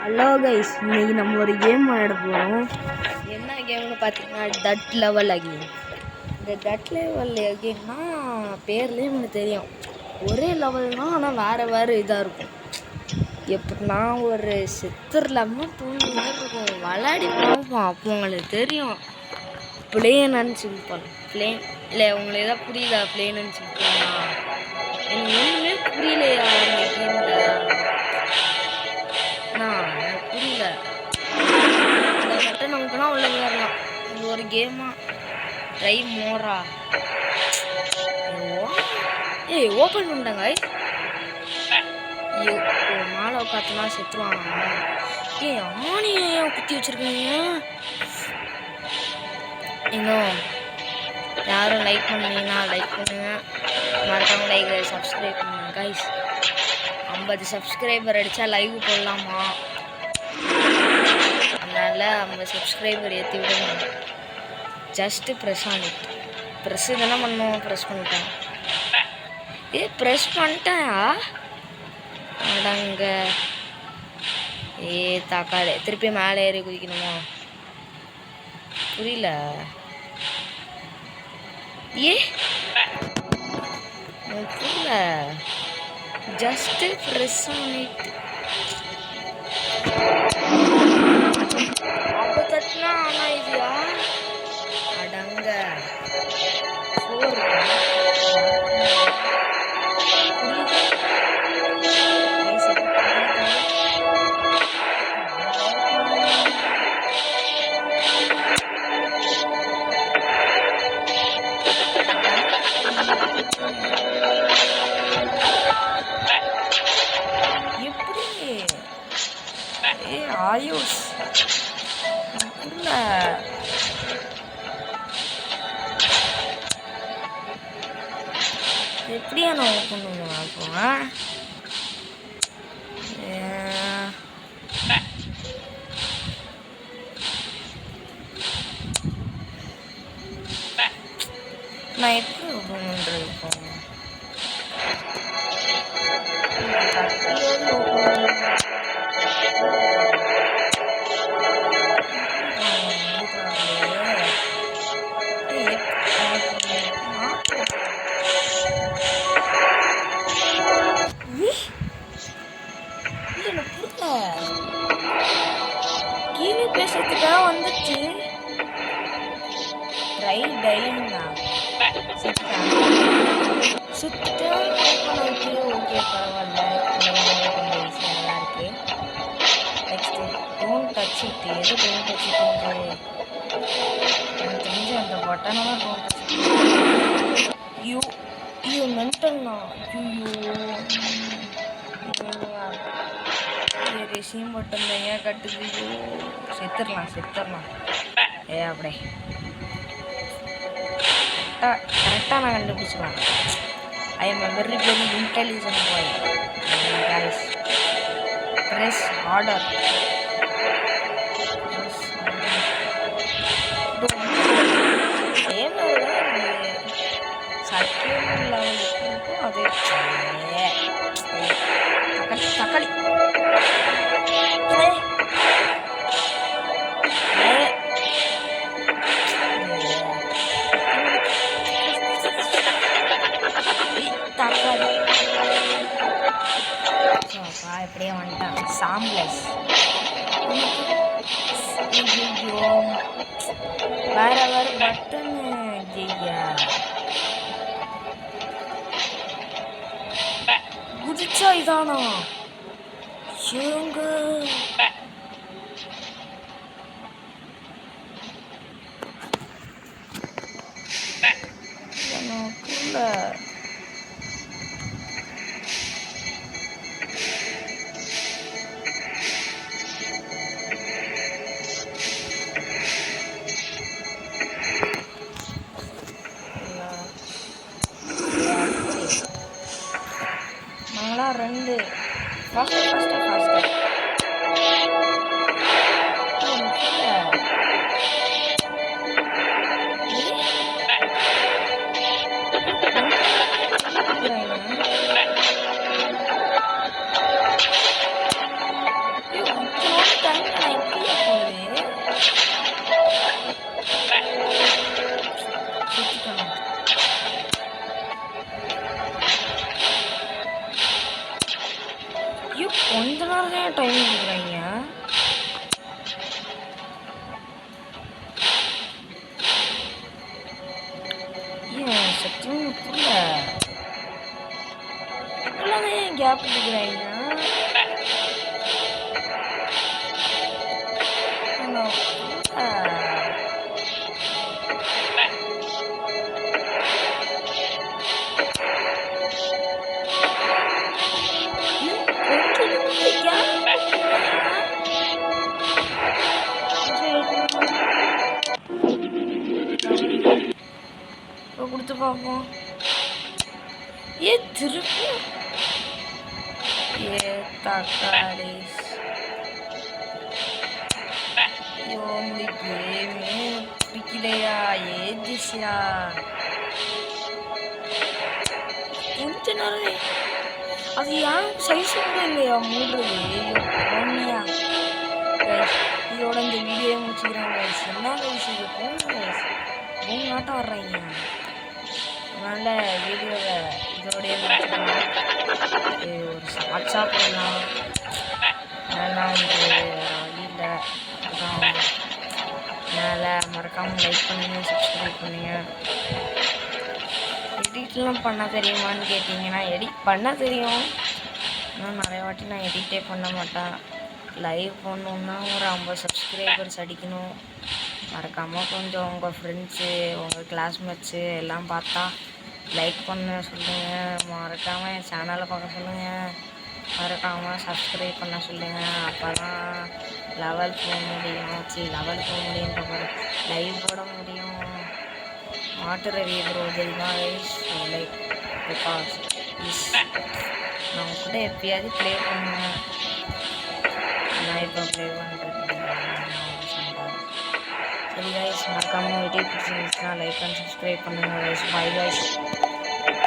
Hello guys, இன்னைக்கு நம்ம ஒரு கேம் விளையாட போகிறோம். என்ன கேம்னு பார்த்தீங்கன்னா தட் லெவல் அகெயின். இந்த தட் லெவல் அகெயின்னா பேர்லேயே எனக்கு தெரியும், ஒரே லெவல் தான், ஆனால் வேறு இதாக இருக்கும். எப்படின்னா ஒரு செத்துர்லாமல் தூண்டு மாதிரி இருக்கும். விளையாடி பார்ப்போம், அப்போ உங்களுக்கு தெரியும். Plane and simple. பிளேன் இல்லை, உங்களுக்கு எதாவது புரியுதா? பிளேன் அண்ட் சிம்பிள்னா எனக்கு ஒன்றுமே புரியலையா இந்த கேமில். எனக்கு புரியல. இந்த கட்டை நமக்குனா உள்ள வரலாம். இது ஒரு கேமா? ட்ரை மோரா? ஏய், ஓப்பன் பண்ணிட்டாங்க. ஐயோ, மாலை உட்காத்துனா செத்துருவாங்க. ஏய், ஆணியை குத்தி வச்சிருக்கீங்க. இன்னும் யாரும் லைக் பண்ணீங்கன்னா லைக் பண்ணுங்க, மறக்காம லைக் சப்ஸ்கிரைப் பண்ணுங்க கைஸ். 50 சப்ஸ்கிரைபர் அடித்தா லைவ் போடலாமா? அதனால் 50 சப்ஸ்கிரைபர் ஏற்றி விடுங்க. Just press on it. Press தானே பண்ணோம், ப்ரெஸ் பண்ணிட்டேன். ப்ரெஸ் பண்ணிட்டேன். அடங்க. தாக்காளி திருப்பி மேலே ஏறி குதிக்கணுமா? புரியல. புரியல. Just press on it. அப்போ தட்டினா ஆனால் இதுயா? அடங்க. ஆயுஷ் புரியல. எப்படியா நான் ஓப்பன் பண்ணுவேன்? அப்போ நான் எப்படி ஓப்பன் பண்ணுறது? இப்போ கீழே பேசுறதுக்காக வந்துச்சு. ட்ரை டைனா சுத்த ஓகே, பரவாயில்ல. ரொம்ப ஈஸியாக நல்லா இருக்கு. Next don't touch it. எது டோன்ட் டச் இட்டுன்றது எனக்கு தெரிஞ்ச அந்த பட்டனை தான் டோன்ட் டச். யூ மென்டல்னா? ரெசியூம் பட்டன் தான் ஏன் கட்டுது? செத்துடலாம். அப்படியே கரெக்டாக நான் கண்டுபிடிச்சிக்கலாம். I am a very intelligent boy. Guys, press order. தக்காளி இப்படியே வந்துட்டான். சாம்லஸ் வேற பட்டனு. ஐயா, குதிச்சா இதானா? ஏங்க எனக்குள்ள நாங்களா ரெண்டு ஃபாஸ்ட்டாக ஐயோ கொஞ்ச நேரம் தான் டைம் கொடுக்குறாங்க. ஏன் சத்தியம் புரியல. இப்பெல்லாம் ஏன் கேப் கொடுக்குறாங்க? கொடுத்து பார்ப்போம். ஏ திருப்பி ஏ தக்காளி ஐயோ இந்த கேமே பிடிக்கலையா? ஏ திசையா கொஞ்ச நேரம் அது ஏன் சைஸ் கூட இல்லையா மூடுறது? ஐயோ இதோட இந்த வீடியோ முடிச்சுக்கிறாங்க. என்ன கைஸ் இது போங்க நாட்டம் வர்றாங்க. அதனால் வீடியோவை இதோடைய முடிச்சுக்கலாம். ஒரு ஷார்ட்ஸாக போடலாம். அதெல்லாம் வந்து வழியில் அதான் அதனால் மறக்காமல் லைக் பண்ணுங்க, சப்ஸ்கிரைப் பண்ணுங்க. எடிட்லாம் பண்ண தெரியுமான்னு கேட்டிங்கன்னா எடிட் பண்ண தெரியும். ஆனால் நிறைய வாட்டி நான் எடிட்டே பண்ண மாட்டேன். லைவ் பண்ணணுன்னா ஒரு 50 சப்ஸ்கிரைபர்ஸ் அடிக்கணும். மறக்காமல் கொஞ்சம் உங்கள் ஃப்ரெண்ட்ஸு உங்கள் கிளாஸ்மேட்ஸு எல்லாம் பார்த்தா லைக் பண்ண சொல்லுங்கள். மறக்காமல் என் சேனலை பார்க்க சொல்லுங்கள். மறக்காமல் சப்ஸ்கிரைப் பண்ண சொல்லுங்கள். அப்போ தான் லெவல் போக முடியும். லெவல் போக முடியுன்ற லைவ் போட முடியும். மாட்டு ரவி ப்ரோ தெரியுமா கைஸ்? லைக் பிகாஸ் நான் கூட எப்பயாவது ப்ளே பண்ணுவேன். நான் இப்போ ப்ளே பண்ணுறேன். சரி கைஸ், மறக்காமல் வீடியோ பிடிச்சிருந்துச்சுன்னா லைக் அண்ட் சப்ஸ்கிரைப் பண்ணுங்கள் கைஸ். Bye guys.